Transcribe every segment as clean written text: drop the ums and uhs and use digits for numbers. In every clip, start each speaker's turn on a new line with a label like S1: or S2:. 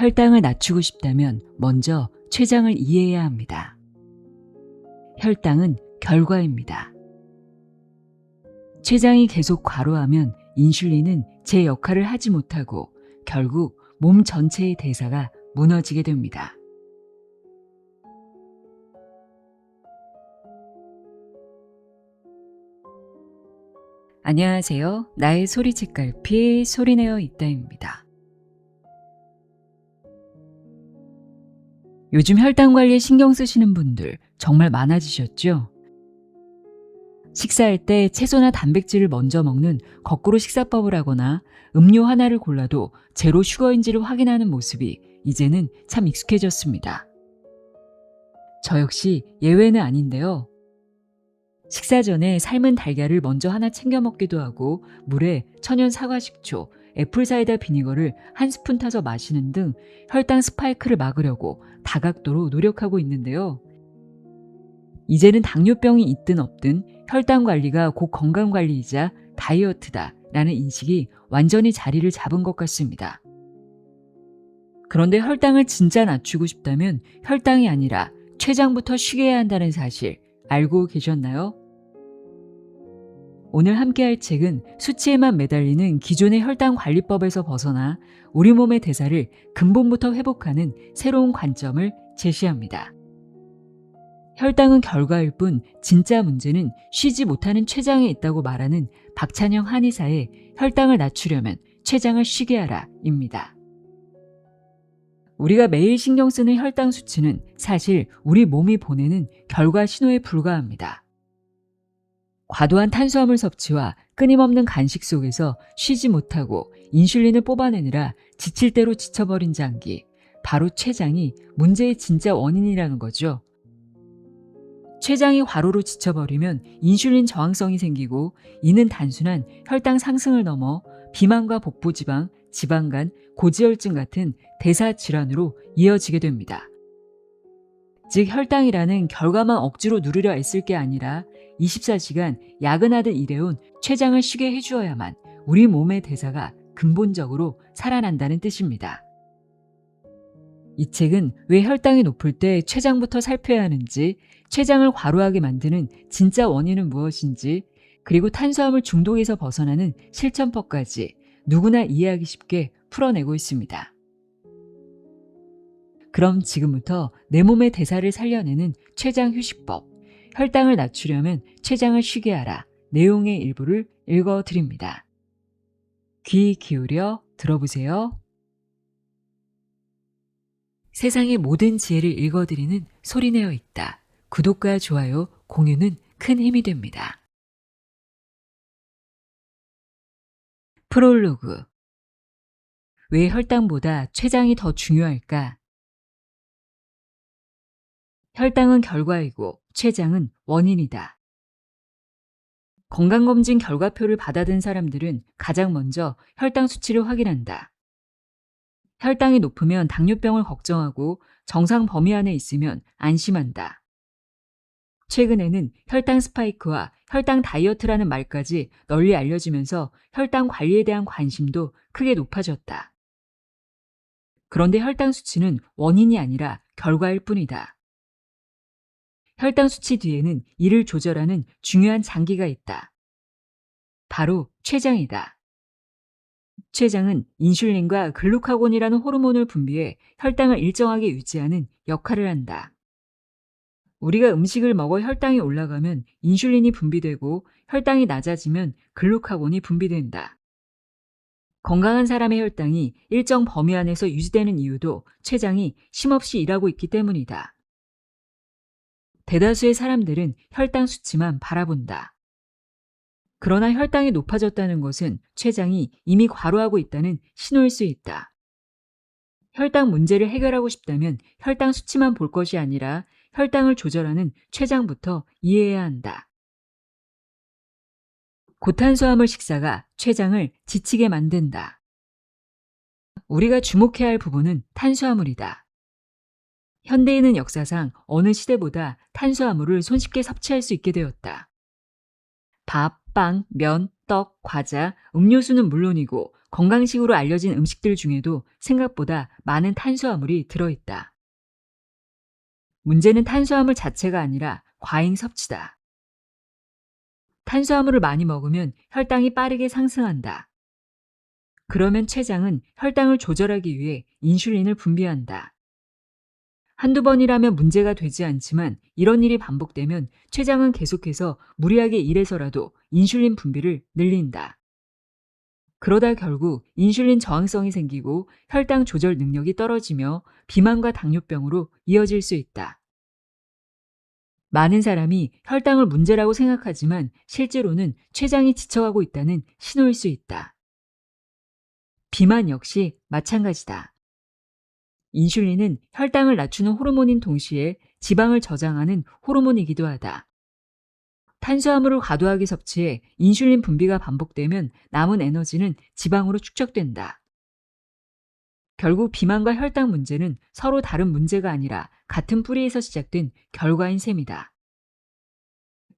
S1: 혈당을 낮추고 싶다면 먼저 췌장을 이해해야 합니다. 혈당은 결과입니다. 췌장이 계속 과로하면 인슐린은 제 역할을 하지 못하고 결국 몸 전체의 대사가 무너지게 됩니다. 안녕하세요. 나의 소리 책갈피 소리내어 있다입니다. 요즘 혈당 관리에 신경 쓰시는 분들 정말 많아지셨죠? 식사할 때 채소나 단백질을 먼저 먹는 거꾸로 식사법을 하거나 음료 하나를 골라도 제로 슈거인지를 확인하는 모습이 이제는 참 익숙해졌습니다. 저 역시 예외는 아닌데요. 식사 전에 삶은 달걀을 먼저 하나 챙겨 먹기도 하고 물에 천연 사과식초, 애플사이다 비니거를 한 스푼 타서 마시는 등 혈당 스파이크를 막으려고 다각도로 노력하고 있는데요. 이제는 당뇨병이 있든 없든 혈당 관리가 곧 건강 관리이자 다이어트다 라는 인식이 완전히 자리를 잡은 것 같습니다. 그런데 혈당을 진짜 낮추고 싶다면 혈당이 아니라 췌장부터 쉬게 해야 한다는 사실 알고 계셨나요? 오늘 함께할 책은 수치에만 매달리는 기존의 혈당 관리법에서 벗어나 우리 몸의 대사를 근본부터 회복하는 새로운 관점을 제시합니다. 혈당은 결과일 뿐 진짜 문제는 쉬지 못하는 췌장에 있다고 말하는 박찬영 한의사의 혈당을 낮추려면 췌장을 쉬게 하라 입니다. 우리가 매일 신경 쓰는 혈당 수치는 사실 우리 몸이 보내는 결과 신호에 불과합니다. 과도한 탄수화물 섭취와 끊임없는 간식 속에서 쉬지 못하고 인슐린을 뽑아내느라 지칠 대로 지쳐버린 장기, 바로 췌장이 문제의 진짜 원인이라는 거죠. 췌장이 과로로 지쳐버리면 인슐린 저항성이 생기고 이는 단순한 혈당 상승을 넘어 비만과 복부지방, 지방간, 고지혈증 같은 대사 질환으로 이어지게 됩니다. 즉 혈당이라는 결과만 억지로 누르려 애쓸 게 아니라 24시간 야근하듯 일해온 췌장을 쉬게 해주어야만 우리 몸의 대사가 근본적으로 살아난다는 뜻입니다. 이 책은 왜 혈당이 높을 때 췌장부터 살펴야 하는지, 췌장을 과로하게 만드는 진짜 원인은 무엇인지, 그리고 탄수화물 중독에서 벗어나는 실천법까지 누구나 이해하기 쉽게 풀어내고 있습니다. 그럼 지금부터 내 몸의 대사를 살려내는 췌장 휴식법, 혈당을 낮추려면 췌장을 쉬게 하라 내용의 일부를 읽어드립니다. 귀 기울여 들어보세요. 세상의 모든 지혜를 읽어드리는 소리내어 있다. 구독과 좋아요, 공유는 큰 힘이 됩니다. 프롤로그. 왜 혈당보다 췌장이 더 중요할까? 혈당은 결과이고 췌장은 원인이다. 건강검진 결과표를 받아든 사람들은 가장 먼저 혈당 수치를 확인한다. 혈당이 높으면 당뇨병을 걱정하고 정상 범위 안에 있으면 안심한다. 최근에는 혈당 스파이크와 혈당 다이어트라는 말까지 널리 알려지면서 혈당 관리에 대한 관심도 크게 높아졌다. 그런데 혈당 수치는 원인이 아니라 결과일 뿐이다. 혈당 수치 뒤에는 이를 조절하는 중요한 장기가 있다. 바로 췌장이다. 췌장은 인슐린과 글루카곤이라는 호르몬을 분비해 혈당을 일정하게 유지하는 역할을 한다. 우리가 음식을 먹어 혈당이 올라가면 인슐린이 분비되고 혈당이 낮아지면 글루카곤이 분비된다. 건강한 사람의 혈당이 일정 범위 안에서 유지되는 이유도 췌장이 쉼없이 일하고 있기 때문이다. 대다수의 사람들은 혈당 수치만 바라본다. 그러나 혈당이 높아졌다는 것은 췌장이 이미 과로하고 있다는 신호일 수 있다. 혈당 문제를 해결하고 싶다면 혈당 수치만 볼 것이 아니라 혈당을 조절하는 췌장부터 이해해야 한다. 고탄수화물 식사가 췌장을 지치게 만든다. 우리가 주목해야 할 부분은 탄수화물이다. 현대인은 역사상 어느 시대보다 탄수화물을 손쉽게 섭취할 수 있게 되었다. 밥, 빵, 면, 떡, 떡, 과자, 음료수는 물론이고 건강식으로 알려진 음식들 중에도 생각보다 많은 탄수화물이 들어있다. 문제는 탄수화물 자체가 아니라 과잉 섭취다. 탄수화물을 많이 먹으면 혈당이 빠르게 상승한다. 그러면 췌장은 혈당을 조절하기 위해 인슐린을 분비한다. 한두 번이라면 문제가 되지 않지만 이런 일이 반복되면 췌장은 계속해서 무리하게 일해서라도 인슐린 분비를 늘린다. 그러다 결국 인슐린 저항성이 생기고 혈당 조절 능력이 떨어지며 비만과 당뇨병으로 이어질 수 있다. 많은 사람이 혈당을 문제라고 생각하지만 실제로는 췌장이 지쳐가고 있다는 신호일 수 있다. 비만 역시 마찬가지다. 인슐린은 혈당을 낮추는 호르몬인 동시에 지방을 저장하는 호르몬이기도 하다. 탄수화물을 과도하게 섭취해 인슐린 분비가 반복되면 남은 에너지는 지방으로 축적된다. 결국 비만과 혈당 문제는 서로 다른 문제가 아니라 같은 뿌리에서 시작된 결과인 셈이다.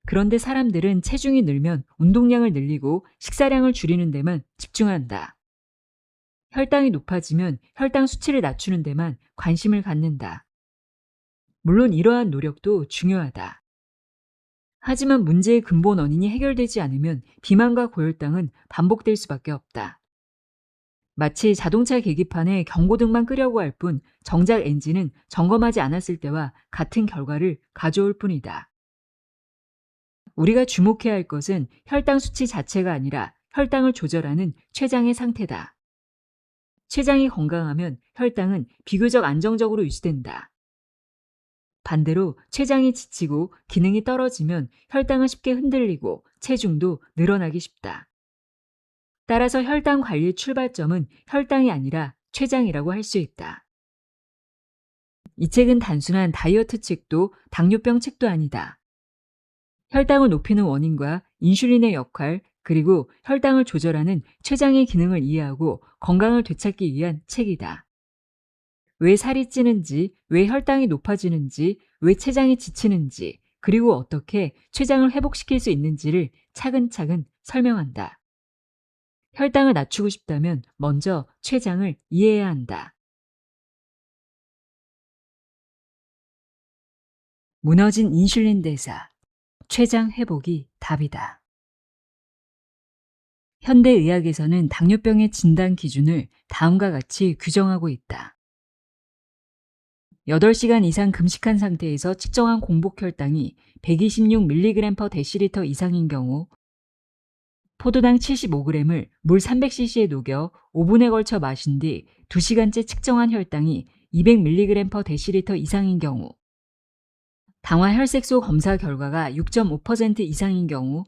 S1: 그런데 사람들은 체중이 늘면 운동량을 늘리고 식사량을 줄이는 데만 집중한다. 혈당이 높아지면 혈당 수치를 낮추는 데만 관심을 갖는다. 물론 이러한 노력도 중요하다. 하지만 문제의 근본 원인이 해결되지 않으면 비만과 고혈당은 반복될 수밖에 없다. 마치 자동차 계기판에 경고등만 끄려고 할 뿐 정작 엔진은 점검하지 않았을 때와 같은 결과를 가져올 뿐이다. 우리가 주목해야 할 것은 혈당 수치 자체가 아니라 혈당을 조절하는 췌장의 상태다. 췌장이 건강하면 혈당은 비교적 안정적으로 유지된다. 반대로 췌장이 지치고 기능이 떨어지면 혈당은 쉽게 흔들리고 체중도 늘어나기 쉽다. 따라서 혈당 관리의 출발점은 혈당이 아니라 췌장이라고 할 수 있다. 이 책은 단순한 다이어트 책도 당뇨병 책도 아니다. 혈당을 높이는 원인과 인슐린의 역할, 그리고 혈당을 조절하는 췌장의 기능을 이해하고 건강을 되찾기 위한 책이다. 왜 살이 찌는지, 왜 혈당이 높아지는지, 왜 췌장이 지치는지, 그리고 어떻게 췌장을 회복시킬 수 있는지를 차근차근 설명한다. 혈당을 낮추고 싶다면 먼저 췌장을 이해해야 한다. 무너진 인슐린 대사, 췌장 회복이 답이다. 현대의학에서는 당뇨병의 진단 기준을 다음과 같이 규정하고 있다. 8시간 이상 금식한 상태에서 측정한 공복 혈당이 126mg/dL 이상인 경우, 포도당 75g을 물 300cc에 녹여 5분에 걸쳐 마신 뒤 2시간째 측정한 혈당이 200mg/dL 이상인 경우, 당화 혈색소 검사 결과가 6.5% 이상인 경우,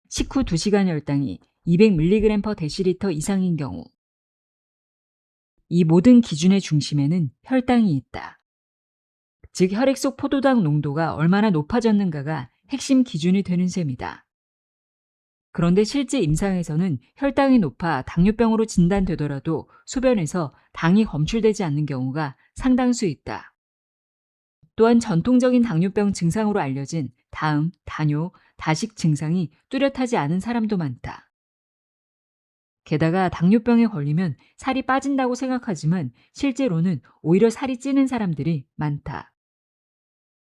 S1: 식후 2시간 혈당이 200mg/dL 이상인 경우, 이 모든 기준의 중심에는 혈당이 있다. 즉 혈액 속 포도당 농도가 얼마나 높아졌는가가 핵심 기준이 되는 셈이다. 그런데 실제 임상에서는 혈당이 높아 당뇨병으로 진단되더라도 소변에서 당이 검출되지 않는 경우가 상당수 있다. 또한 전통적인 당뇨병 증상으로 알려진 다음, 다뇨, 다식 증상이 뚜렷하지 않은 사람도 많다. 게다가 당뇨병에 걸리면 살이 빠진다고 생각하지만 실제로는 오히려 살이 찌는 사람들이 많다.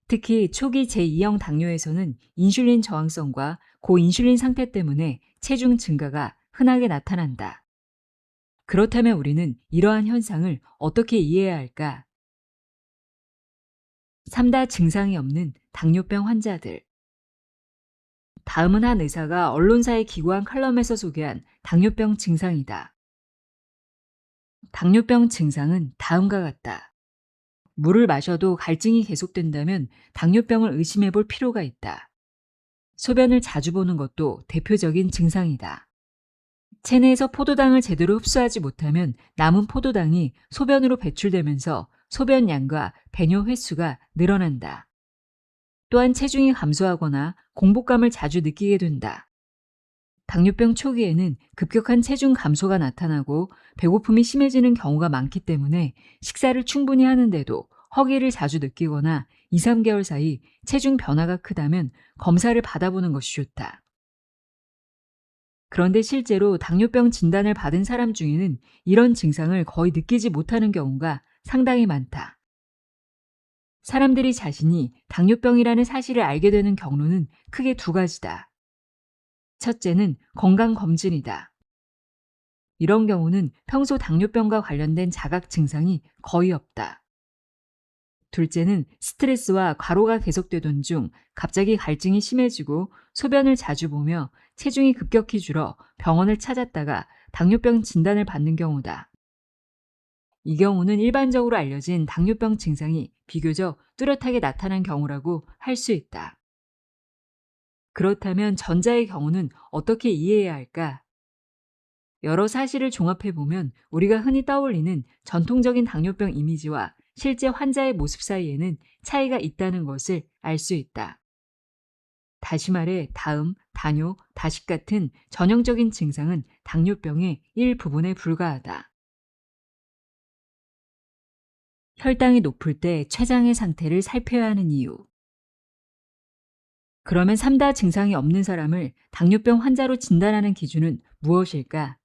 S1: 특히 초기 제2형 당뇨에서는 인슐린 저항성과 고인슐린 상태 때문에 체중 증가가 흔하게 나타난다. 그렇다면 우리는 이러한 현상을 어떻게 이해해야 할까? 3다 증상이 없는 당뇨병 환자들. 다음은 한 의사가 언론사에 기고한 칼럼에서 소개한 당뇨병 증상이다. 당뇨병 증상은 다음과 같다. 물을 마셔도 갈증이 계속된다면 당뇨병을 의심해 볼 필요가 있다. 소변을 자주 보는 것도 대표적인 증상이다. 체내에서 포도당을 제대로 흡수하지 못하면 남은 포도당이 소변으로 배출되면서 소변량과 배뇨 횟수가 늘어난다. 또한 체중이 감소하거나 공복감을 자주 느끼게 된다. 당뇨병 초기에는 급격한 체중 감소가 나타나고 배고픔이 심해지는 경우가 많기 때문에 식사를 충분히 하는데도 허기를 자주 느끼거나 2, 3개월 사이 체중 변화가 크다면 검사를 받아보는 것이 좋다. 그런데 실제로 당뇨병 진단을 받은 사람 중에는 이런 증상을 거의 느끼지 못하는 경우가 상당히 많다. 사람들이 자신이 당뇨병이라는 사실을 알게 되는 경로는 크게 두 가지다. 첫째는 건강검진이다. 이런 경우는 평소 당뇨병과 관련된 자각 증상이 거의 없다. 둘째는 스트레스와 과로가 계속되던 중 갑자기 갈증이 심해지고 소변을 자주 보며 체중이 급격히 줄어 병원을 찾았다가 당뇨병 진단을 받는 경우다. 이 경우는 일반적으로 알려진 당뇨병 증상이 비교적 뚜렷하게 나타난 경우라고 할 수 있다. 그렇다면 전자의 경우는 어떻게 이해해야 할까? 여러 사실을 종합해 보면 우리가 흔히 떠올리는 전통적인 당뇨병 이미지와 실제 환자의 모습 사이에는 차이가 있다는 것을 알 수 있다. 다시 말해 다음, 다뇨, 다식 같은 전형적인 증상은 당뇨병의 일부분에 불과하다. 혈당이 높을 때 췌장의 상태를 살펴야 하는 이유. 그러면 3다 증상이 없는 사람을 당뇨병 환자로 진단하는 기준은 무엇일까?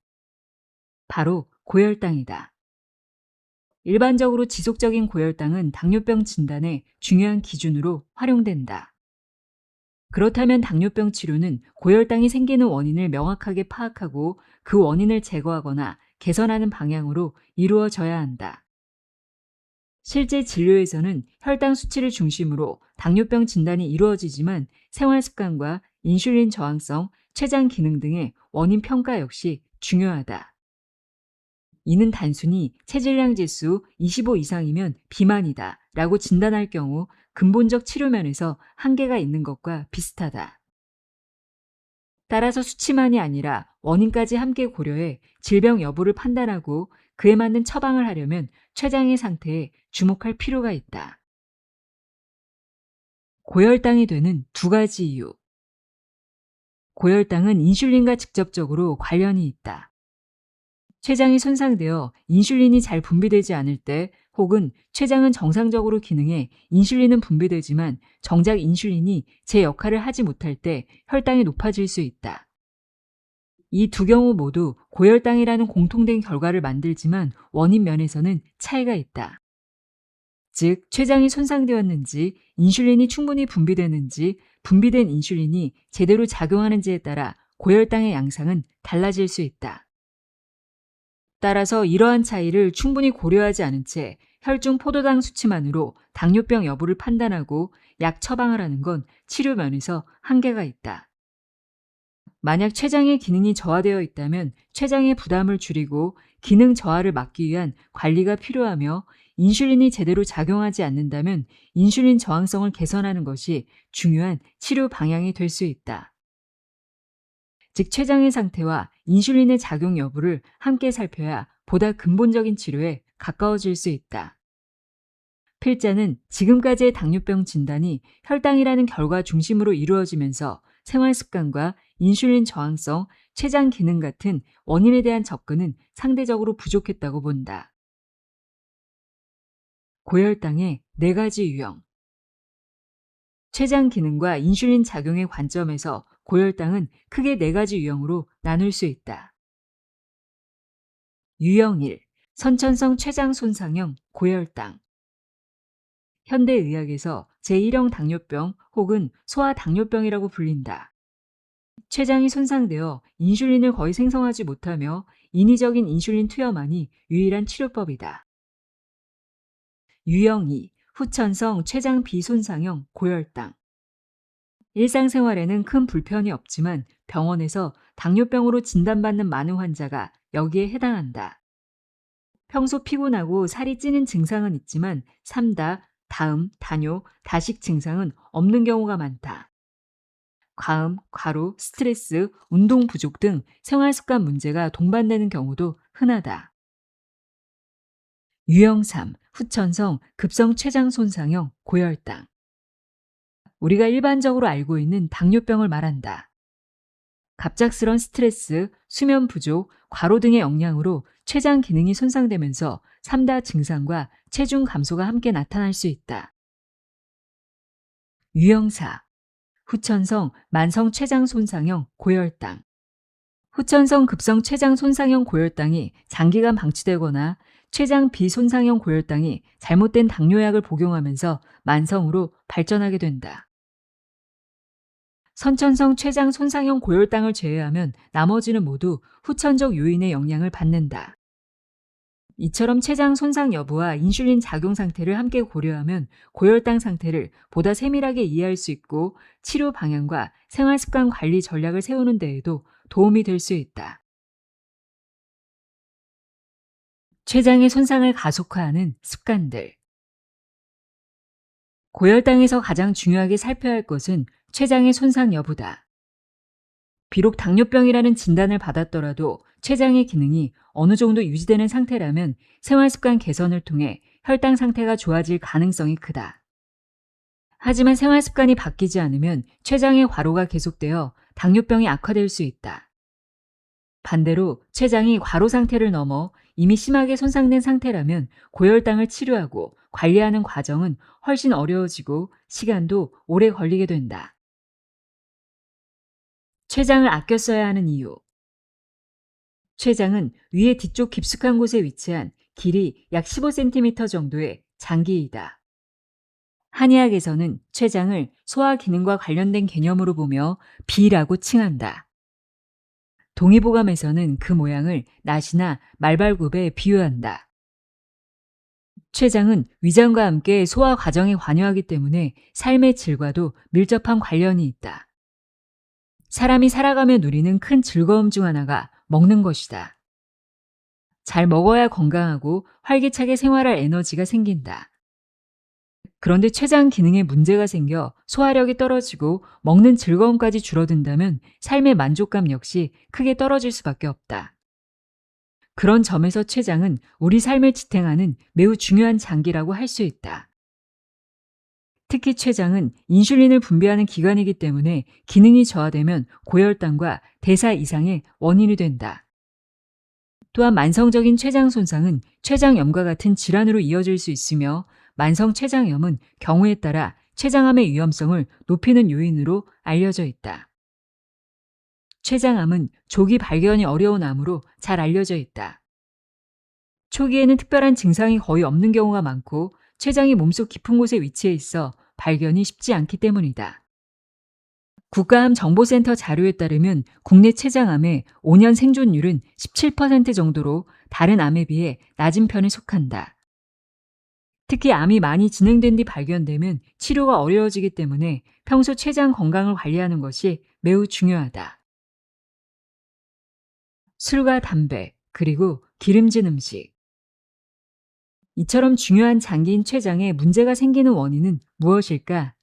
S1: 바로 고혈당이다. 일반적으로 지속적인 고혈당은 당뇨병 진단의 중요한 기준으로 활용된다. 그렇다면 당뇨병 치료는 고혈당이 생기는 원인을 명확하게 파악하고 그 원인을 제거하거나 개선하는 방향으로 이루어져야 한다. 실제 진료에서는 혈당 수치를 중심으로 당뇨병 진단이 이루어지지만 생활 습관과 인슐린 저항성, 췌장 기능 등의 원인 평가 역시 중요하다. 이는 단순히 체질량 지수 25 이상이면 비만이다 라고 진단할 경우 근본적 치료면에서 한계가 있는 것과 비슷하다. 따라서 수치만이 아니라 원인까지 함께 고려해 질병 여부를 판단하고 그에 맞는 처방을 하려면 췌장의 상태에 주목할 필요가 있다. 고혈당이 되는 두 가지 이유. 고혈당은 인슐린과 직접적으로 관련이 있다. 췌장이 손상되어 인슐린이 잘 분비되지 않을 때 혹은 췌장은 정상적으로 기능해 인슐린은 분비되지만 정작 인슐린이 제 역할을 하지 못할 때 혈당이 높아질 수 있다. 이 두 경우 모두 고혈당이라는 공통된 결과를 만들지만 원인 면에서는 차이가 있다. 즉, 췌장이 손상되었는지, 인슐린이 충분히 분비되는지, 분비된 인슐린이 제대로 작용하는지에 따라 고혈당의 양상은 달라질 수 있다. 따라서 이러한 차이를 충분히 고려하지 않은 채 혈중 포도당 수치만으로 당뇨병 여부를 판단하고 약 처방을 하는 건 치료 면에서 한계가 있다. 만약 췌장의 기능이 저하되어 있다면 췌장의 부담을 줄이고 기능 저하를 막기 위한 관리가 필요하며 인슐린이 제대로 작용하지 않는다면 인슐린 저항성을 개선하는 것이 중요한 치료 방향이 될 수 있다. 즉 췌장의 상태와 인슐린의 작용 여부를 함께 살펴야 보다 근본적인 치료에 가까워질 수 있다. 필자는 지금까지의 당뇨병 진단이 혈당이라는 결과 중심으로 이루어지면서 생활 습관과 인슐린 저항성, 췌장 기능 같은 원인에 대한 접근은 상대적으로 부족했다고 본다. 고혈당의 4가지 유형. 췌장 기능과 인슐린 작용의 관점에서 고혈당은 크게 4가지 유형으로 나눌 수 있다. 유형 1. 선천성 췌장 손상형 고혈당. 현대의학에서 제1형 당뇨병 혹은 소아당뇨병이라고 불린다. 췌장이 손상되어 인슐린을 거의 생성하지 못하며 인위적인 인슐린 투여만이 유일한 치료법이다. 유형 2. 후천성 췌장 비손상형 고혈당. 일상생활에는 큰 불편이 없지만 병원에서 당뇨병으로 진단받는 많은 환자가 여기에 해당한다. 평소 피곤하고 살이 찌는 증상은 있지만 삼다, 다음, 다뇨, 다식 증상은 없는 경우가 많다. 과음, 과로, 스트레스, 운동 부족 등 생활습관 문제가 동반되는 경우도 흔하다. 유형 3. 후천성 급성 췌장 손상형 고혈당. 우리가 일반적으로 알고 있는 당뇨병을 말한다. 갑작스런 스트레스, 수면 부족, 과로 등의 영향으로 췌장 기능이 손상되면서 3다 증상과 체중 감소가 함께 나타날 수 있다. 유형 4. 후천성 만성 췌장 손상형 고혈당. 후천성 급성 췌장 손상형 고혈당이 장기간 방치되거나 췌장 비손상형 고혈당이 잘못된 당뇨약을 복용하면서 만성으로 발전하게 된다. 선천성 췌장 손상형 고혈당을 제외하면 나머지는 모두 후천적 요인의 영향을 받는다. 이처럼 췌장 손상 여부와 인슐린 작용 상태를 함께 고려하면 고혈당 상태를 보다 세밀하게 이해할 수 있고 치료 방향과 생활습관 관리 전략을 세우는 데에도 도움이 될 수 있다. 췌장의 손상을 가속화하는 습관들. 고혈당에서 가장 중요하게 살펴야 할 것은 췌장의 손상 여부다. 비록 당뇨병이라는 진단을 받았더라도 췌장의 기능이 어느 정도 유지되는 상태라면 생활습관 개선을 통해 혈당 상태가 좋아질 가능성이 크다. 하지만 생활습관이 바뀌지 않으면 췌장의 과로가 계속되어 당뇨병이 악화될 수 있다. 반대로 췌장이 과로 상태를 넘어 이미 심하게 손상된 상태라면 고혈당을 치료하고 관리하는 과정은 훨씬 어려워지고 시간도 오래 걸리게 된다. 췌장을 아껴 써야 하는 이유. 췌장은 위의 뒤쪽 깊숙한 곳에 위치한 길이 약 15cm 정도의 장기이다. 한의학에서는 췌장을 소화 기능과 관련된 개념으로 보며 비라고 칭한다. 동의보감에서는 그 모양을 낫이나 말발굽에 비유한다. 췌장은 위장과 함께 소화 과정에 관여하기 때문에 삶의 질과도 밀접한 관련이 있다. 사람이 살아가며 누리는 큰 즐거움 중 하나가 먹는 것이다. 잘 먹어야 건강하고 활기차게 생활할 에너지가 생긴다. 그런데 췌장 기능에 문제가 생겨 소화력이 떨어지고 먹는 즐거움까지 줄어든다면 삶의 만족감 역시 크게 떨어질 수밖에 없다. 그런 점에서 췌장은 우리 삶을 지탱하는 매우 중요한 장기라고 할 수 있다. 특히 췌장은 인슐린을 분비하는 기관이기 때문에 기능이 저하되면 고혈당과 대사 이상의 원인이 된다. 또한 만성적인 췌장 손상은 췌장염과 같은 질환으로 이어질 수 있으며 만성 췌장염은 경우에 따라 췌장암의 위험성을 높이는 요인으로 알려져 있다. 췌장암은 조기 발견이 어려운 암으로 잘 알려져 있다. 초기에는 특별한 증상이 거의 없는 경우가 많고 췌장이 몸속 깊은 곳에 위치해 있어 발견이 쉽지 않기 때문이다. 국가암 정보센터 자료에 따르면 국내 췌장암의 5년 생존율은 17% 정도로 다른 암에 비해 낮은 편에 속한다. 특히 암이 많이 진행된 뒤 발견되면 치료가 어려워지기 때문에 평소 췌장 건강을 관리하는 것이 매우 중요하다. 술과 담배, 그리고 기름진 음식. 이처럼 중요한 장기인 췌장에 문제가 생기는 원인은 무엇일까?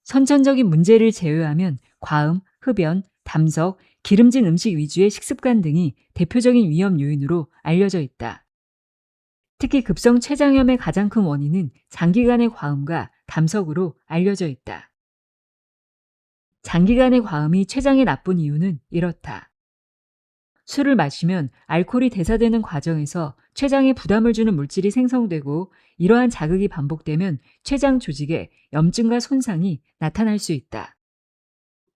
S1: 선천적인 문제를 제외하면 과음, 흡연, 담석, 기름진 음식 위주의 식습관 등이 대표적인 위험 요인으로 알려져 있다. 특히 급성 췌장염의 가장 큰 원인은 장기간의 과음과 담석으로 알려져 있다. 장기간의 과음이 췌장에 나쁜 이유는 이렇다. 술을 마시면 알코올이 대사되는 과정에서 췌장에 부담을 주는 물질이 생성되고 이러한 자극이 반복되면 췌장 조직에 염증과 손상이 나타날 수 있다.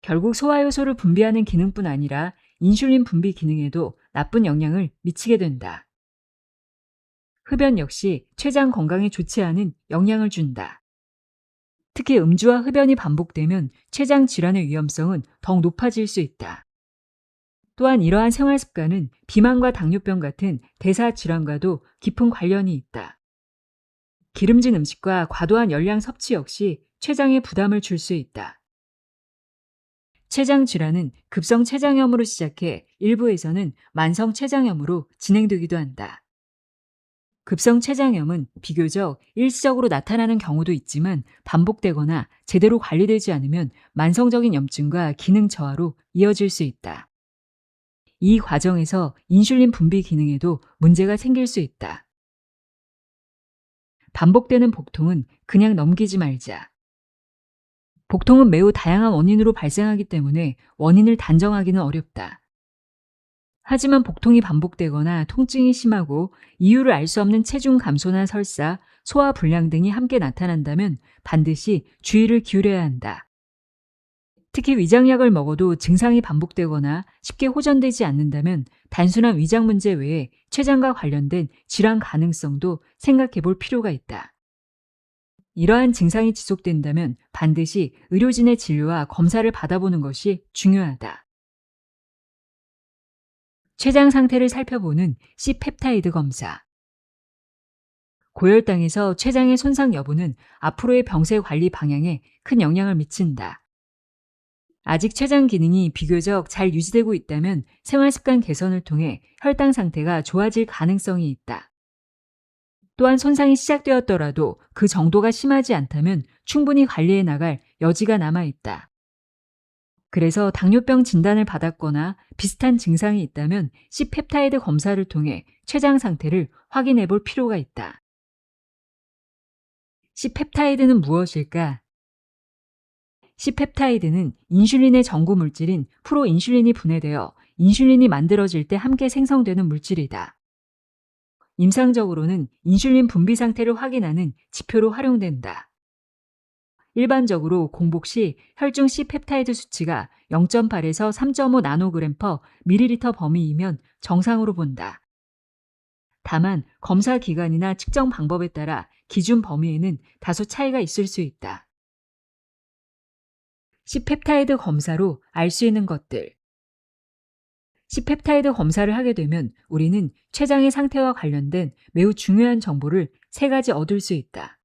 S1: 결국 소화효소를 분비하는 기능뿐 아니라 인슐린 분비 기능에도 나쁜 영향을 미치게 된다. 흡연 역시 췌장 건강에 좋지 않은 영향을 준다. 특히 음주와 흡연이 반복되면 췌장 질환의 위험성은 더욱 높아질 수 있다. 또한 이러한 생활 습관은 비만과 당뇨병 같은 대사 질환과도 깊은 관련이 있다. 기름진 음식과 과도한 열량 섭취 역시 췌장에 부담을 줄 수 있다. 췌장 질환은 급성 췌장염으로 시작해 일부에서는 만성 췌장염으로 진행되기도 한다. 급성 췌장염은 비교적 일시적으로 나타나는 경우도 있지만 반복되거나 제대로 관리되지 않으면 만성적인 염증과 기능 저하로 이어질 수 있다. 이 과정에서 인슐린 분비 기능에도 문제가 생길 수 있다. 반복되는 복통은 그냥 넘기지 말자. 복통은 매우 다양한 원인으로 발생하기 때문에 원인을 단정하기는 어렵다. 하지만 복통이 반복되거나 통증이 심하고 이유를 알 수 없는 체중 감소나 설사, 소화 불량 등이 함께 나타난다면 반드시 주의를 기울여야 한다. 특히 위장약을 먹어도 증상이 반복되거나 쉽게 호전되지 않는다면 단순한 위장 문제 외에 췌장과 관련된 질환 가능성도 생각해 볼 필요가 있다. 이러한 증상이 지속된다면 반드시 의료진의 진료와 검사를 받아보는 것이 중요하다. 췌장 상태를 살펴보는 C펩타이드 검사. 고혈당에서 췌장의 손상 여부는 앞으로의 병세 관리 방향에 큰 영향을 미친다. 아직 췌장 기능이 비교적 잘 유지되고 있다면 생활습관 개선을 통해 혈당 상태가 좋아질 가능성이 있다. 또한 손상이 시작되었더라도 그 정도가 심하지 않다면 충분히 관리해 나갈 여지가 남아 있다. 그래서 당뇨병 진단을 받았거나 비슷한 증상이 있다면 C펩타이드 검사를 통해 췌장 상태를 확인해 볼 필요가 있다. C펩타이드는 무엇일까? C펩타이드는 인슐린의 전구 물질인 프로인슐린이 분해되어 인슐린이 만들어질 때 함께 생성되는 물질이다. 임상적으로는 인슐린 분비 상태를 확인하는 지표로 활용된다. 일반적으로 공복 시 혈중 C펩타이드 수치가 0.8에서 3.5 나노그램 퍼 밀리리터 범위이면 정상으로 본다. 다만 검사 기간이나 측정 방법에 따라 기준 범위에는 다소 차이가 있을 수 있다. C펩타이드 검사로 알 수 있는 것들. C펩타이드 검사를 하게 되면 우리는 췌장의 상태와 관련된 매우 중요한 정보를 3가지 얻을 수 있다.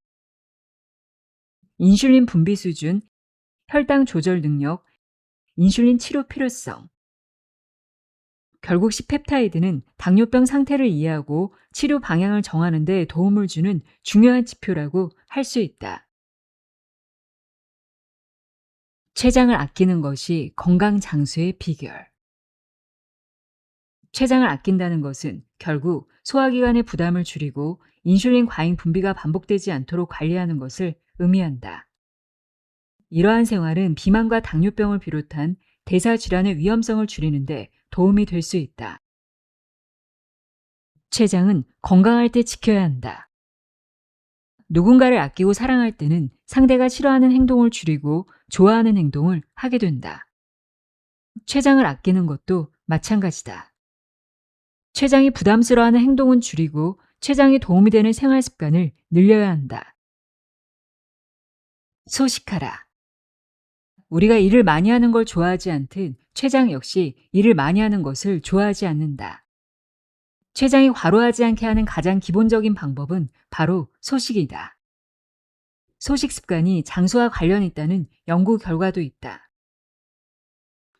S1: 인슐린 분비 수준, 혈당 조절 능력, 인슐린 치료 필요성. 결국 C펩타이드는 당뇨병 상태를 이해하고 치료 방향을 정하는 데 도움을 주는 중요한 지표라고 할 수 있다. 췌장을 아끼는 것이 건강 장수의 비결. 췌장을 아낀다는 것은 결국 소화기관의 부담을 줄이고 인슐린 과잉 분비가 반복되지 않도록 관리하는 것을 의미한다. 이러한 생활은 비만과 당뇨병을 비롯한 대사질환의 위험성을 줄이는 데 도움이 될 수 있다. 췌장은 건강할 때 지켜야 한다. 누군가를 아끼고 사랑할 때는 상대가 싫어하는 행동을 줄이고 좋아하는 행동을 하게 된다. 췌장을 아끼는 것도 마찬가지다. 췌장이 부담스러워하는 행동은 줄이고 췌장에 도움이 되는 생활 습관을 늘려야 한다. 소식하라. 우리가 일을 많이 하는 걸 좋아하지 않듯 췌장 역시 일을 많이 하는 것을 좋아하지 않는다. 췌장이 과로하지 않게 하는 가장 기본적인 방법은 바로 소식이다. 소식 습관이 장수와 관련이 있다는 연구 결과도 있다.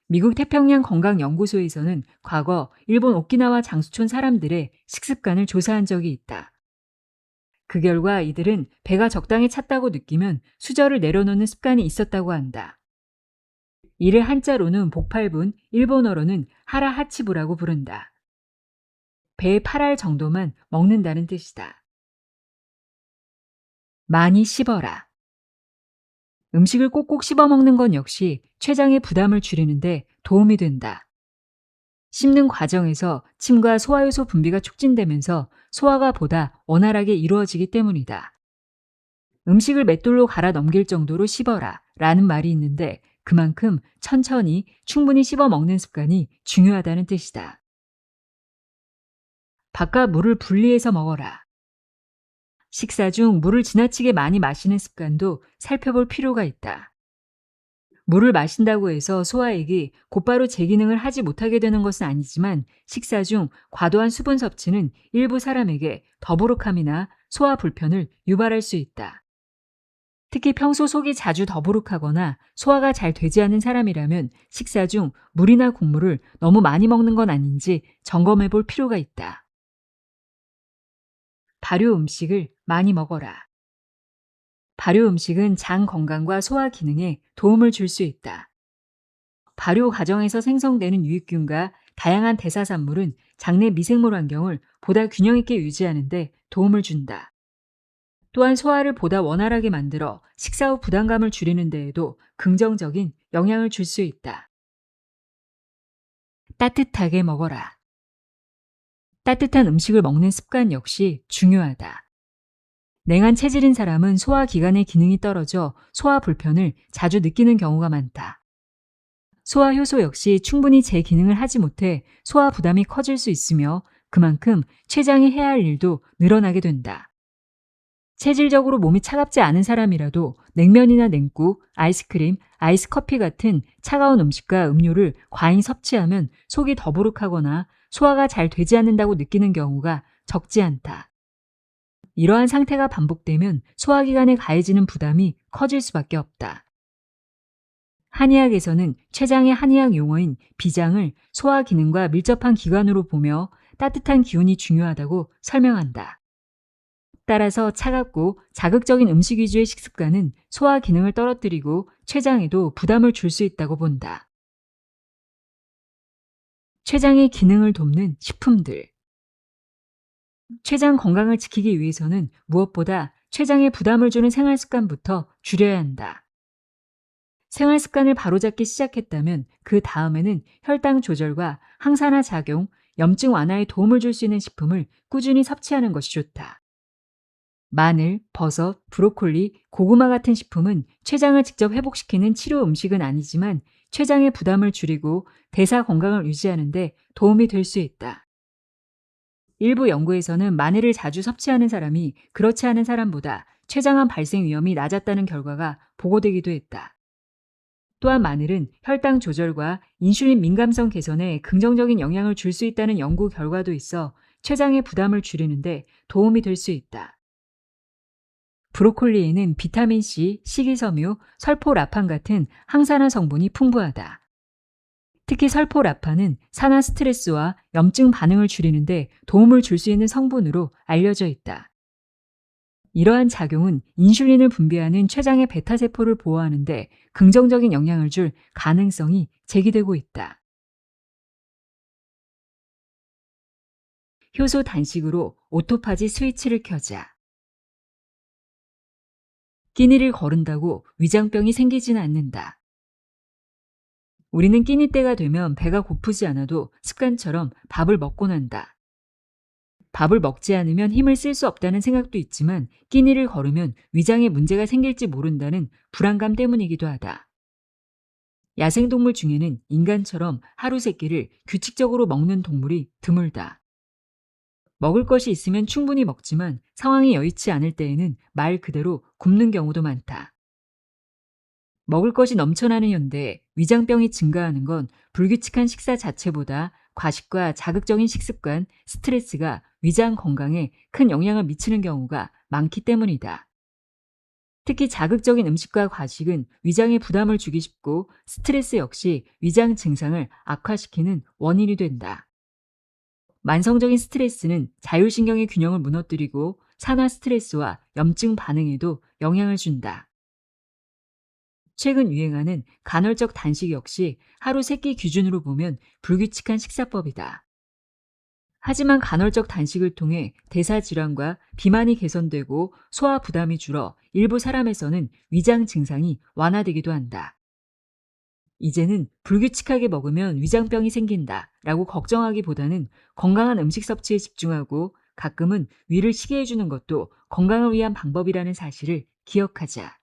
S1: 미국 태평양 건강연구소에서는 과거 일본 오키나와 장수촌 사람들의 식습관을 조사한 적이 있다. 그 결과 이들은 배가 적당히 찼다고 느끼면 수저를 내려놓는 습관이 있었다고 한다. 이를 한자로는 복팔분, 일본어로는 하라하치부라고 부른다. 배에 8알 정도만 먹는다는 뜻이다. 많이 씹어라. 음식을 꼭꼭 씹어 먹는 건 역시 췌장의 부담을 줄이는데 도움이 된다. 씹는 과정에서 침과 소화효소 분비가 촉진되면서 소화가 보다 원활하게 이루어지기 때문이다. 음식을 맷돌로 갈아 넘길 정도로 씹어라 라는 말이 있는데 그만큼 천천히 충분히 씹어 먹는 습관이 중요하다는 뜻이다. 밥과 물을 분리해서 먹어라. 식사 중 물을 지나치게 많이 마시는 습관도 살펴볼 필요가 있다. 물을 마신다고 해서 소화액이 곧바로 제 기능을 하지 못하게 되는 것은 아니지만 식사 중 과도한 수분 섭취는 일부 사람에게 더부룩함이나 소화 불편을 유발할 수 있다. 특히 평소 속이 자주 더부룩하거나 소화가 잘 되지 않는 사람이라면 식사 중 물이나 국물을 너무 많이 먹는 건 아닌지 점검해 볼 필요가 있다. 발효 음식을 많이 먹어라. 발효 음식은 장 건강과 소화 기능에 도움을 줄 수 있다. 발효 과정에서 생성되는 유익균과 다양한 대사산물은 장내 미생물 환경을 보다 균형 있게 유지하는 데 도움을 준다. 또한 소화를 보다 원활하게 만들어 식사 후 부담감을 줄이는 데에도 긍정적인 영향을 줄 수 있다. 따뜻하게 먹어라. 따뜻한 음식을 먹는 습관 역시 중요하다. 냉한 체질인 사람은 소화기관의 기능이 떨어져 소화 불편을 자주 느끼는 경우가 많다. 소화 효소 역시 충분히 제 기능을 하지 못해 소화 부담이 커질 수 있으며 그만큼 췌장이 해야 할 일도 늘어나게 된다. 체질적으로 몸이 차갑지 않은 사람이라도 냉면이나 냉국, 아이스크림, 아이스커피 같은 차가운 음식과 음료를 과잉 섭취하면 속이 더부룩하거나 소화가 잘 되지 않는다고 느끼는 경우가 적지 않다. 이러한 상태가 반복되면 소화기관에 가해지는 부담이 커질 수밖에 없다. 한의학에서는 췌장의 한의학 용어인 비장을 소화 기능과 밀접한 기관으로 보며 따뜻한 기운이 중요하다고 설명한다. 따라서 차갑고 자극적인 음식 위주의 식습관은 소화 기능을 떨어뜨리고 췌장에도 부담을 줄 수 있다고 본다. 췌장의 기능을 돕는 식품들. 췌장 건강을 지키기 위해서는 무엇보다 췌장에 부담을 주는 생활 습관부터 줄여야 한다. 생활 습관을 바로잡기 시작했다면 그 다음에는 혈당 조절과 항산화 작용, 염증 완화에 도움을 줄 수 있는 식품을 꾸준히 섭취하는 것이 좋다. 마늘, 버섯, 브로콜리, 고구마 같은 식품은 췌장을 직접 회복시키는 치료 음식은 아니지만 췌장의 부담을 줄이고 대사 건강을 유지하는 데 도움이 될 수 있다. 일부 연구에서는 마늘을 자주 섭취하는 사람이 그렇지 않은 사람보다 췌장암 발생 위험이 낮았다는 결과가 보고되기도 했다. 또한 마늘은 혈당 조절과 인슐린 민감성 개선에 긍정적인 영향을 줄 수 있다는 연구 결과도 있어 췌장의 부담을 줄이는 데 도움이 될 수 있다. 브로콜리에는 비타민C, 식이섬유, 설포라판 같은 항산화 성분이 풍부하다. 특히 설포라판은 산화 스트레스와 염증 반응을 줄이는 데 도움을 줄 수 있는 성분으로 알려져 있다. 이러한 작용은 인슐린을 분비하는 췌장의 베타세포를 보호하는 데 긍정적인 영향을 줄 가능성이 제기되고 있다. 효소 단식으로 오토파지 스위치를 켜자. 끼니를 거른다고 위장병이 생기지는 않는다. 우리는 끼니 때가 되면 배가 고프지 않아도 습관처럼 밥을 먹곤 한다. 밥을 먹지 않으면 힘을 쓸 수 없다는 생각도 있지만 끼니를 거르면 위장에 문제가 생길지 모른다는 불안감 때문이기도 하다. 야생동물 중에는 인간처럼 하루 세 끼를 규칙적으로 먹는 동물이 드물다. 먹을 것이 있으면 충분히 먹지만 상황이 여의치 않을 때에는 말 그대로 굶는 경우도 많다. 먹을 것이 넘쳐나는 현대에 위장병이 증가하는 건 불규칙한 식사 자체보다 과식과 자극적인 식습관, 스트레스가 위장 건강에 큰 영향을 미치는 경우가 많기 때문이다. 특히 자극적인 음식과 과식은 위장에 부담을 주기 쉽고 스트레스 역시 위장 증상을 악화시키는 원인이 된다. 만성적인 스트레스는 자율신경의 균형을 무너뜨리고 산화 스트레스와 염증 반응에도 영향을 준다. 최근 유행하는 간헐적 단식 역시 하루 3끼 기준으로 보면 불규칙한 식사법이다. 하지만 간헐적 단식을 통해 대사 질환과 비만이 개선되고 소화 부담이 줄어 일부 사람에서는 위장 증상이 완화되기도 한다. 이제는 불규칙하게 먹으면 위장병이 생긴다 라고 걱정하기보다는 건강한 음식 섭취에 집중하고 가끔은 위를 쉬게 해주는 것도 건강을 위한 방법이라는 사실을 기억하자.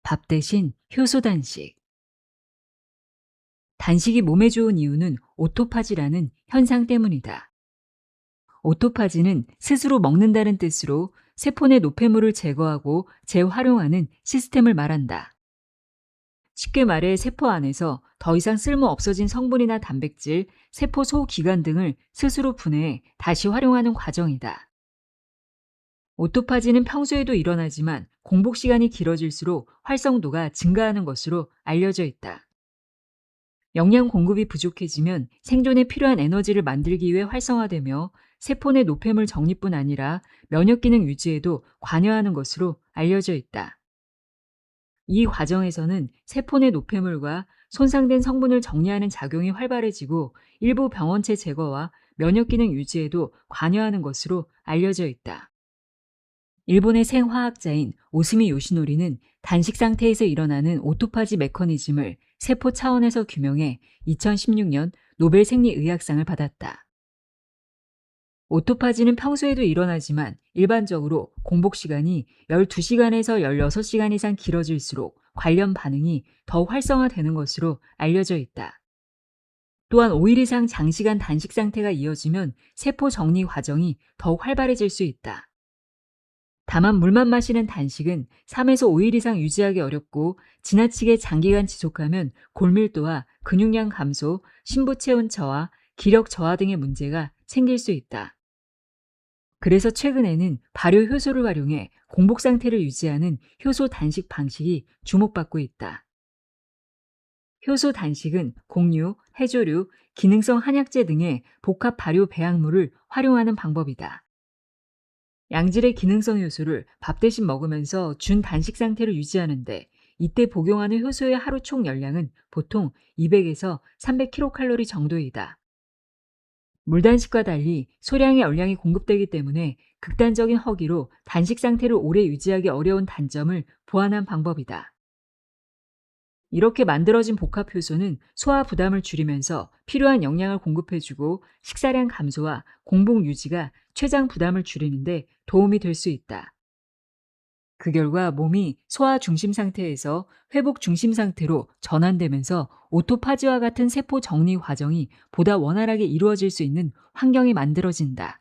S1: 밥 대신 효소 단식. 단식이 몸에 좋은 이유는 오토파지라는 현상 때문이다. 오토파지는 스스로 먹는다는 뜻으로 세포 내 노폐물을 제거하고 재활용하는 시스템을 말한다. 쉽게 말해 세포 안에서 더 이상 쓸모 없어진 성분이나 단백질, 세포 소기관 등을 스스로 분해해 다시 활용하는 과정이다. 오토파지는 평소에도 일어나지만 공복 시간이 길어질수록 활성도가 증가하는 것으로 알려져 있다. 영양 공급이 부족해지면 생존에 필요한 에너지를 만들기 위해 활성화되며 세포 내 노폐물 정리뿐 아니라 면역 기능 유지에도 관여하는 것으로 알려져 있다. 이 과정에서는 세포 내 노폐물과 손상된 성분을 정리하는 작용이 활발해지고 일부 병원체 제거와 면역 기능 유지에도 관여하는 것으로 알려져 있다. 일본의 생화학자인 오스미 요시노리는 단식 상태에서 일어나는 오토파지 메커니즘을 세포 차원에서 규명해 2016년 노벨 생리의학상을 받았다. 오토파지는 평소에도 일어나지만 일반적으로 공복 시간이 12시간에서 16시간 이상 길어질수록 관련 반응이 더 활성화되는 것으로 알려져 있다. 또한 5일 이상 장시간 단식 상태가 이어지면 세포 정리 과정이 더욱 활발해질 수 있다. 다만 물만 마시는 단식은 3에서 5일 이상 유지하기 어렵고 지나치게 장기간 지속하면 골밀도와 근육량 감소, 심부체온 저하, 기력 저하 등의 문제가 생길 수 있다. 그래서 최근에는 발효 효소를 활용해 공복 상태를 유지하는 효소 단식 방식이 주목받고 있다. 효소 단식은 곡류, 해조류, 기능성 한약재 등의 복합 발효 배양물을 활용하는 방법이다. 양질의 기능성 효소를 밥 대신 먹으면서 준 단식 상태를 유지하는데 이때 복용하는 효소의 하루 총 열량은 보통 200에서 300kcal 정도이다. 물단식과 달리 소량의 열량이 공급되기 때문에 극단적인 허기로 단식 상태를 오래 유지하기 어려운 단점을 보완한 방법이다. 이렇게 만들어진 복합 효소는 소화 부담을 줄이면서 필요한 영양을 공급해주고 식사량 감소와 공복 유지가 췌장 부담을 줄이는데 도움이 될 수 있다. 그 결과 몸이 소화 중심 상태에서 회복 중심 상태로 전환되면서 오토파지와 같은 세포 정리 과정이 보다 원활하게 이루어질 수 있는 환경이 만들어진다.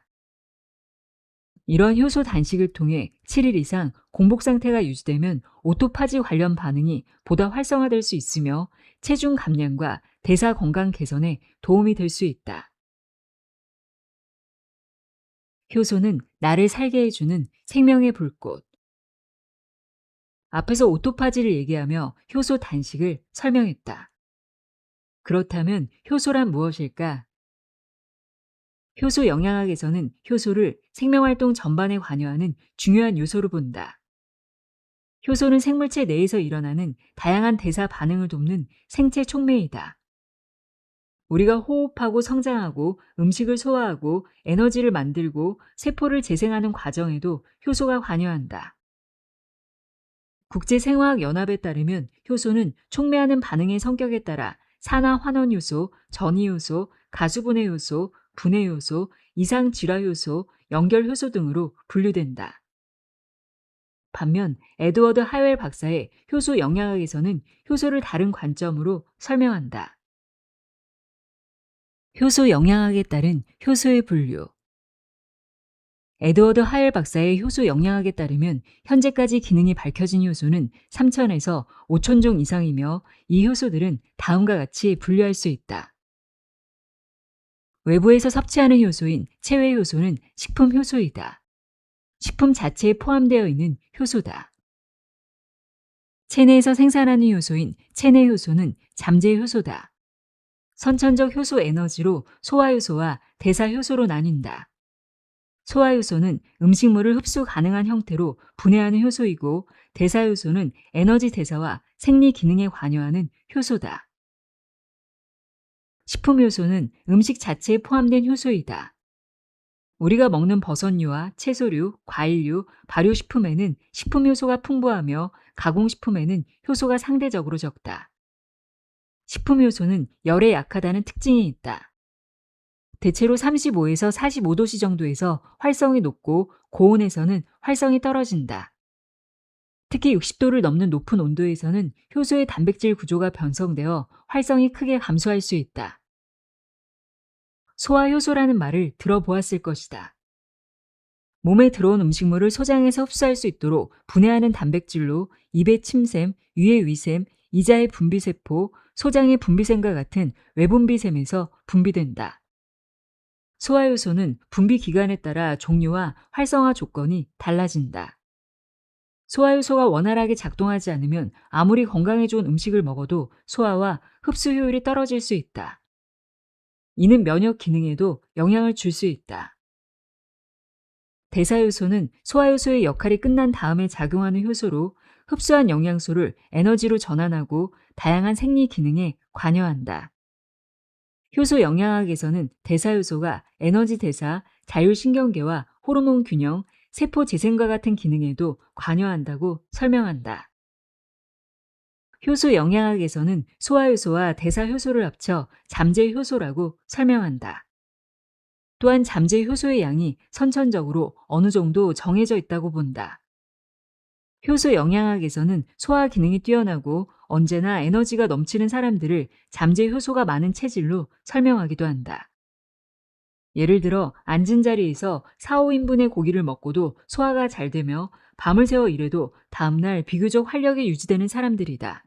S1: 이런 효소 단식을 통해 7일 이상 공복 상태가 유지되면 오토파지 관련 반응이 보다 활성화될 수 있으며 체중 감량과 대사 건강 개선에 도움이 될 수 있다. 효소는 나를 살게 해주는 생명의 불꽃. 앞에서 오토파지를 얘기하며 효소 단식을 설명했다. 그렇다면 효소란 무엇일까? 효소 영양학에서는 효소를 생명활동 전반에 관여하는 중요한 요소로 본다. 효소는 생물체 내에서 일어나는 다양한 대사 반응을 돕는 생체 촉매이다. 우리가 호흡하고 성장하고 음식을 소화하고 에너지를 만들고 세포를 재생하는 과정에도 효소가 관여한다. 국제생화학연합에 따르면 효소는 촉매하는 반응의 성격에 따라 산화 환원 요소, 전이 요소, 가수분해 요소, 분해 요소, 이상 질화 요소, 연결 효소 등으로 분류된다. 반면 에드워드 하웰 박사의 효소 영양학에서는 효소를 다른 관점으로 설명한다. 효소 영양학에 따른 효소의 분류. 에드워드 하웰 박사의 효소 영양학에 따르면 현재까지 기능이 밝혀진 효소는 3,000에서 5,000종 이상이며 이 효소들은 다음과 같이 분류할 수 있다. 외부에서 섭취하는 효소인 체외 효소는 식품 효소이다. 식품 자체에 포함되어 있는 효소다. 체내에서 생산하는 효소인 체내 효소는 잠재 효소다. 선천적 효소 에너지로 소화 효소와 대사 효소로 나뉜다. 소화 효소는 음식물을 흡수 가능한 형태로 분해하는 효소이고 대사 효소는 에너지 대사와 생리 기능에 관여하는 효소다. 식품 효소는 음식 자체에 포함된 효소이다. 우리가 먹는 버섯류와 채소류, 과일류, 발효식품에는 식품 효소가 풍부하며 가공식품에는 효소가 상대적으로 적다. 식품 효소는 열에 약하다는 특징이 있다. 대체로 35에서 45도씨 정도에서 활성이 높고 고온에서는 활성이 떨어진다. 특히 60도를 넘는 높은 온도에서는 효소의 단백질 구조가 변성되어 활성이 크게 감소할 수 있다. 소화효소라는 말을 들어보았을 것이다. 몸에 들어온 음식물을 소장해서 흡수할 수 있도록 분해하는 단백질로 입의 침샘, 위의 위샘, 이자의 분비세포, 소장의 분비샘과 같은 외분비샘에서 분비된다. 소화효소는 분비 기간에 따라 종류와 활성화 조건이 달라진다. 소화효소가 원활하게 작동하지 않으면 아무리 건강에 좋은 음식을 먹어도 소화와 흡수 효율이 떨어질 수 있다. 이는 면역 기능에도 영향을 줄 수 있다. 대사효소는 소화효소의 역할이 끝난 다음에 작용하는 효소로 흡수한 영양소를 에너지로 전환하고 다양한 생리 기능에 관여한다. 효소 영양학에서는 대사효소가 에너지 대사, 자율신경계와 호르몬 균형, 세포 재생과 같은 기능에도 관여한다고 설명한다. 효소 영양학에서는 소화효소와 대사효소를 합쳐 잠재효소라고 설명한다. 또한 잠재 효소의 양이 선천적으로 어느 정도 정해져 있다고 본다. 효소 영양학에서는 소화 기능이 뛰어나고 언제나 에너지가 넘치는 사람들을 잠재 효소가 많은 체질로 설명하기도 한다. 예를 들어 앉은 자리에서 4, 5인분의 고기를 먹고도 소화가 잘 되며 밤을 새워 일해도 다음날 비교적 활력이 유지되는 사람들이다.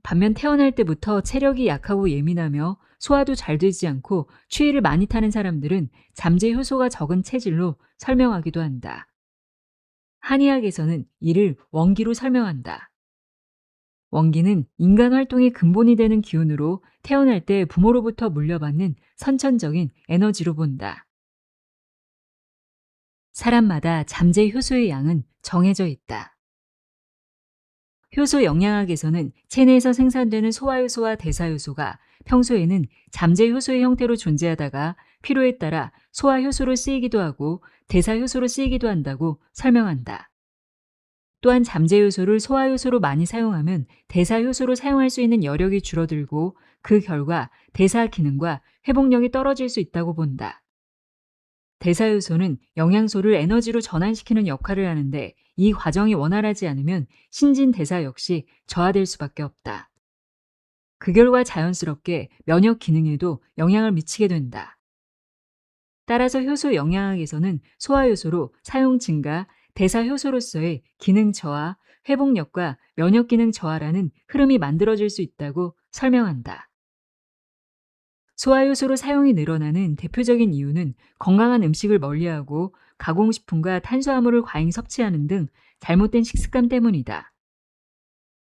S1: 반면 태어날 때부터 체력이 약하고 예민하며 소화도 잘 되지 않고 추위를 많이 타는 사람들은 잠재 효소가 적은 체질로 설명하기도 한다. 한의학에서는 이를 원기로 설명한다. 원기는 인간 활동의 근본이 되는 기운으로 태어날 때 부모로부터 물려받는 선천적인 에너지로 본다. 사람마다 잠재 효소의 양은 정해져 있다. 효소 영양학에서는 체내에서 생산되는 소화효소와 대사효소가 평소에는 잠재 효소의 형태로 존재하다가 필요에 따라 소화효소로 쓰이기도 하고 대사효소로 쓰이기도 한다고 설명한다. 또한 잠재효소를 소화효소로 많이 사용하면 대사효소로 사용할 수 있는 여력이 줄어들고 그 결과 대사 기능과 회복력이 떨어질 수 있다고 본다. 대사효소는 영양소를 에너지로 전환시키는 역할을 하는데 이 과정이 원활하지 않으면 신진대사 역시 저하될 수밖에 없다. 그 결과 자연스럽게 면역 기능에도 영향을 미치게 된다. 따라서 효소 영양학에서는 소화효소로 사용 증가, 대사효소로서의 기능 저하, 회복력과 면역 기능 저하라는 흐름이 만들어질 수 있다고 설명한다. 소화효소로 사용이 늘어나는 대표적인 이유는 건강한 음식을 멀리하고 가공식품과 탄수화물을 과잉 섭취하는 등 잘못된 식습관 때문이다.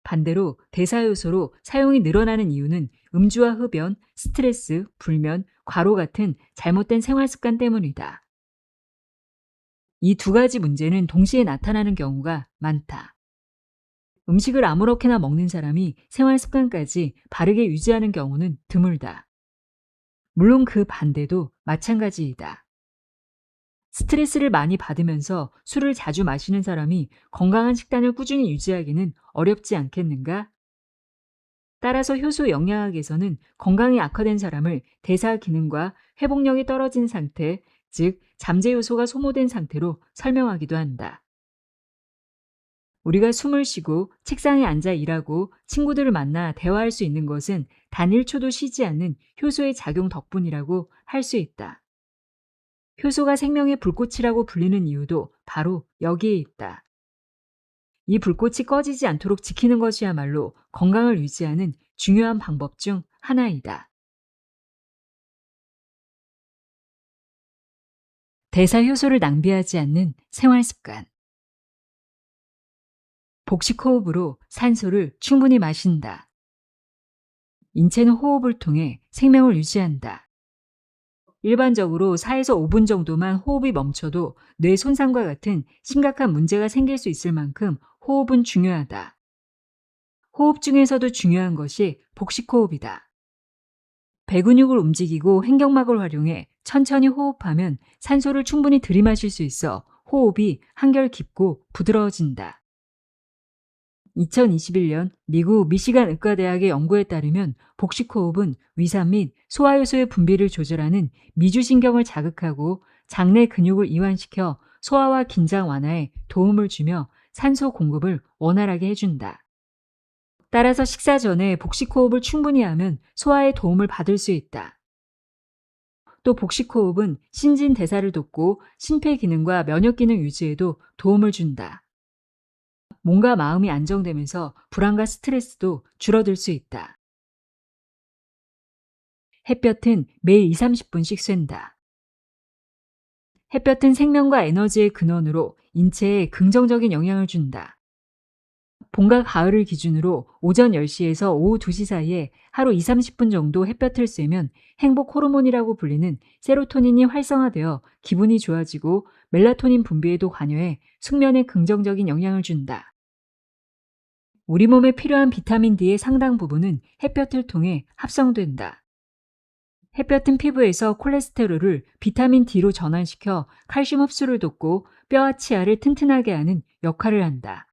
S1: 반대로 대사효소로 사용이 늘어나는 이유는 음주와 흡연, 스트레스, 불면, 과로 같은 잘못된 생활습관 때문이다. 이 두 가지 문제는 동시에 나타나는 경우가 많다. 음식을 아무렇게나 먹는 사람이 생활습관까지 바르게 유지하는 경우는 드물다. 물론 그 반대도 마찬가지이다. 스트레스를 많이 받으면서 술을 자주 마시는 사람이 건강한 식단을 꾸준히 유지하기는 어렵지 않겠는가? 따라서 효소 영양학에서는 건강이 악화된 사람을 대사 기능과 회복력이 떨어진 상태, 즉 잠재 요소가 소모된 상태로 설명하기도 한다. 우리가 숨을 쉬고 책상에 앉아 일하고 친구들을 만나 대화할 수 있는 것은 단 1초도 쉬지 않는 효소의 작용 덕분이라고 할 수 있다. 효소가 생명의 불꽃이라고 불리는 이유도 바로 여기에 있다. 이 불꽃이 꺼지지 않도록 지키는 것이야말로 건강을 유지하는 중요한 방법 중 하나이다. 대사 효소를 낭비하지 않는 생활 습관. 복식 호흡으로 산소를 충분히 마신다. 인체는 호흡을 통해 생명을 유지한다. 일반적으로 4에서 5분 정도만 호흡이 멈춰도 뇌 손상과 같은 심각한 문제가 생길 수 있을 만큼 호흡은 중요하다. 호흡 중에서도 중요한 것이 복식 호흡이다. 배근육을 움직이고 횡격막을 활용해 천천히 호흡하면 산소를 충분히 들이마실 수 있어 호흡이 한결 깊고 부드러워진다. 2021년 미국 미시간 의과대학의 연구에 따르면 복식호흡은 위산 및 소화효소의 분비를 조절하는 미주신경을 자극하고 장내 근육을 이완시켜 소화와 긴장 완화에 도움을 주며 산소 공급을 원활하게 해준다. 따라서 식사 전에 복식호흡을 충분히 하면 소화에 도움을 받을 수 있다. 또 복식호흡은 신진대사를 돕고 심폐기능과 면역기능 유지에도 도움을 준다. 몸과 마음이 안정되면서 불안과 스트레스도 줄어들 수 있다. 햇볕은 매일 2, 30분씩 쐰다. 햇볕은 생명과 에너지의 근원으로 인체에 긍정적인 영향을 준다. 봄과 가을을 기준으로 오전 10시에서 오후 2시 사이에 하루 2, 30분 정도 햇볕을 쐬면 행복 호르몬이라고 불리는 세로토닌이 활성화되어 기분이 좋아지고 멜라토닌 분비에도 관여해 숙면에 긍정적인 영향을 준다. 우리 몸에 필요한 비타민 D의 상당 부분은 햇볕을 통해 합성된다. 햇볕은 피부에서 콜레스테롤을 비타민 D로 전환시켜 칼슘 흡수를 돕고 뼈와 치아를 튼튼하게 하는 역할을 한다.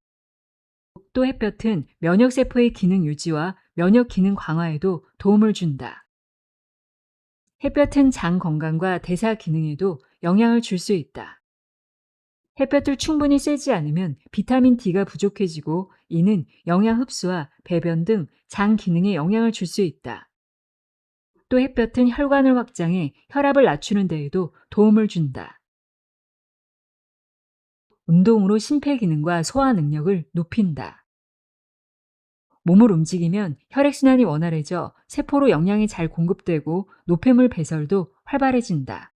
S1: 또 햇볕은 면역세포의 기능 유지와 면역 기능 강화에도 도움을 준다. 햇볕은 장 건강과 대사 기능에도 영향을 줄 수 있다. 햇볕을 충분히 쐬지 않으면 비타민 D가 부족해지고 이는 영양 흡수와 배변 등 장 기능에 영향을 줄 수 있다. 또 햇볕은 혈관을 확장해 혈압을 낮추는 데에도 도움을 준다. 운동으로 심폐기능과 소화 능력을 높인다. 몸을 움직이면 혈액순환이 원활해져 세포로 영양이 잘 공급되고 노폐물 배설도 활발해진다.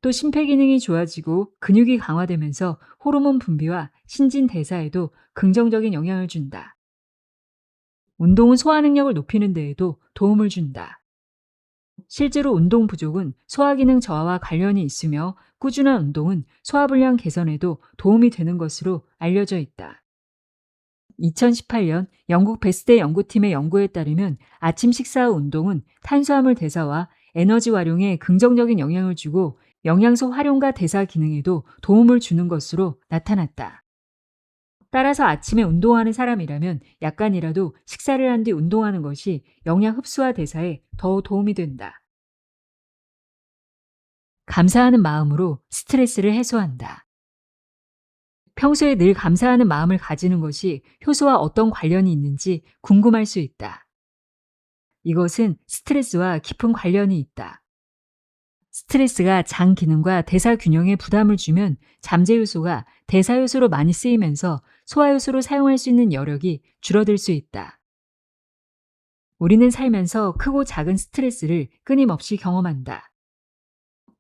S1: 또 심폐기능이 좋아지고 근육이 강화되면서 호르몬 분비와 신진대사에도 긍정적인 영향을 준다. 운동은 소화 능력을 높이는 데에도 도움을 준다. 실제로 운동 부족은 소화기능 저하와 관련이 있으며 꾸준한 운동은 소화불량 개선에도 도움이 되는 것으로 알려져 있다. 2018년 영국 베스대 연구팀의 연구에 따르면 아침 식사 후 운동은 탄수화물 대사와 에너지 활용에 긍정적인 영향을 주고 영양소 활용과 대사 기능에도 도움을 주는 것으로 나타났다. 따라서 아침에 운동하는 사람이라면 약간이라도 식사를 한 뒤 운동하는 것이 영양 흡수와 대사에 더 도움이 된다. 감사하는 마음으로 스트레스를 해소한다. 평소에 늘 감사하는 마음을 가지는 것이 효소와 어떤 관련이 있는지 궁금할 수 있다. 이것은 스트레스와 깊은 관련이 있다. 스트레스가 장 기능과 대사 균형에 부담을 주면 잠재 효소가 대사 효소로 많이 쓰이면서 소화 효소로 사용할 수 있는 여력이 줄어들 수 있다. 우리는 살면서 크고 작은 스트레스를 끊임없이 경험한다.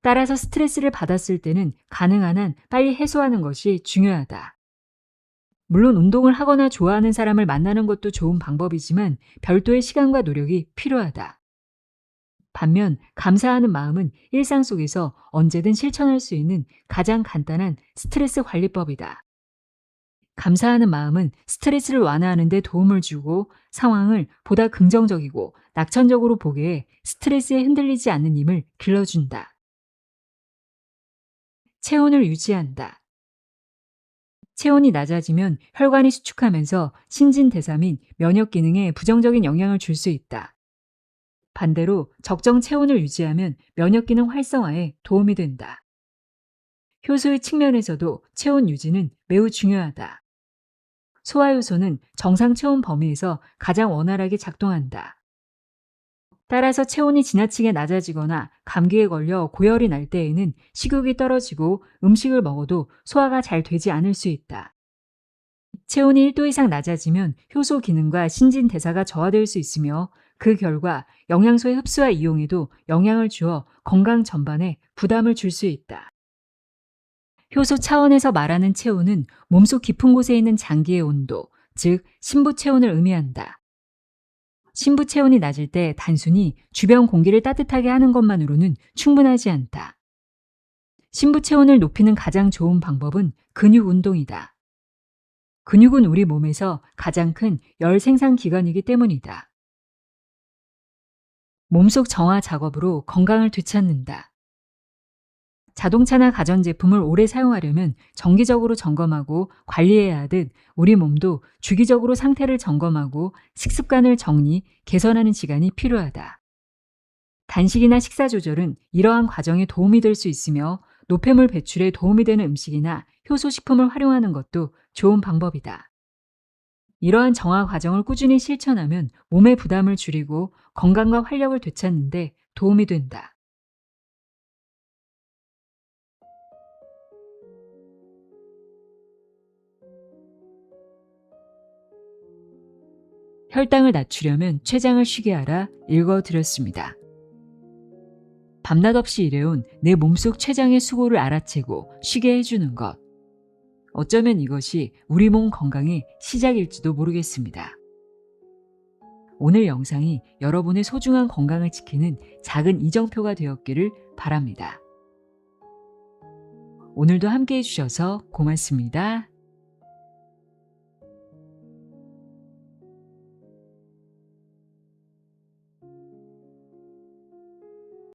S1: 따라서 스트레스를 받았을 때는 가능한 한 빨리 해소하는 것이 중요하다. 물론 운동을 하거나 좋아하는 사람을 만나는 것도 좋은 방법이지만 별도의 시간과 노력이 필요하다. 반면 감사하는 마음은 일상 속에서 언제든 실천할 수 있는 가장 간단한 스트레스 관리법이다. 감사하는 마음은 스트레스를 완화하는 데 도움을 주고 상황을 보다 긍정적이고 낙천적으로 보게 해 스트레스에 흔들리지 않는 힘을 길러준다. 체온을 유지한다. 체온이 낮아지면 혈관이 수축하면서 신진대사 및 면역 기능에 부정적인 영향을 줄 수 있다. 반대로 적정 체온을 유지하면 면역 기능 활성화에 도움이 된다. 효소의 측면에서도 체온 유지는 매우 중요하다. 소화효소는 정상 체온 범위에서 가장 원활하게 작동한다. 따라서 체온이 지나치게 낮아지거나 감기에 걸려 고열이 날 때에는 식욕이 떨어지고 음식을 먹어도 소화가 잘 되지 않을 수 있다. 체온이 1도 이상 낮아지면 효소 기능과 신진대사가 저하될 수 있으며 그 결과 영양소의 흡수와 이용에도 영향을 주어 건강 전반에 부담을 줄 수 있다. 효소 차원에서 말하는 체온은 몸속 깊은 곳에 있는 장기의 온도, 즉 심부 체온을 의미한다. 심부 체온이 낮을 때 단순히 주변 공기를 따뜻하게 하는 것만으로는 충분하지 않다. 심부 체온을 높이는 가장 좋은 방법은 근육 운동이다. 근육은 우리 몸에서 가장 큰 열 생산 기관이기 때문이다. 몸속 정화 작업으로 건강을 되찾는다. 자동차나 가전제품을 오래 사용하려면 정기적으로 점검하고 관리해야 하듯 우리 몸도 주기적으로 상태를 점검하고 식습관을 정리, 개선하는 시간이 필요하다. 단식이나 식사 조절은 이러한 과정에 도움이 될 수 있으며 노폐물 배출에 도움이 되는 음식이나 효소식품을 활용하는 것도 좋은 방법이다. 이러한 정화 과정을 꾸준히 실천하면 몸의 부담을 줄이고 건강과 활력을 되찾는 데 도움이 된다. 혈당을 낮추려면 췌장을 쉬게 하라 읽어드렸습니다. 밤낮 없이 일해온 내 몸속 췌장의 수고를 알아채고 쉬게 해주는 것. 어쩌면 이것이 우리 몸 건강의 시작일지도 모르겠습니다. 오늘 영상이 여러분의 소중한 건강을 지키는 작은 이정표가 되었기를 바랍니다. 오늘도 함께 해주셔서 고맙습니다.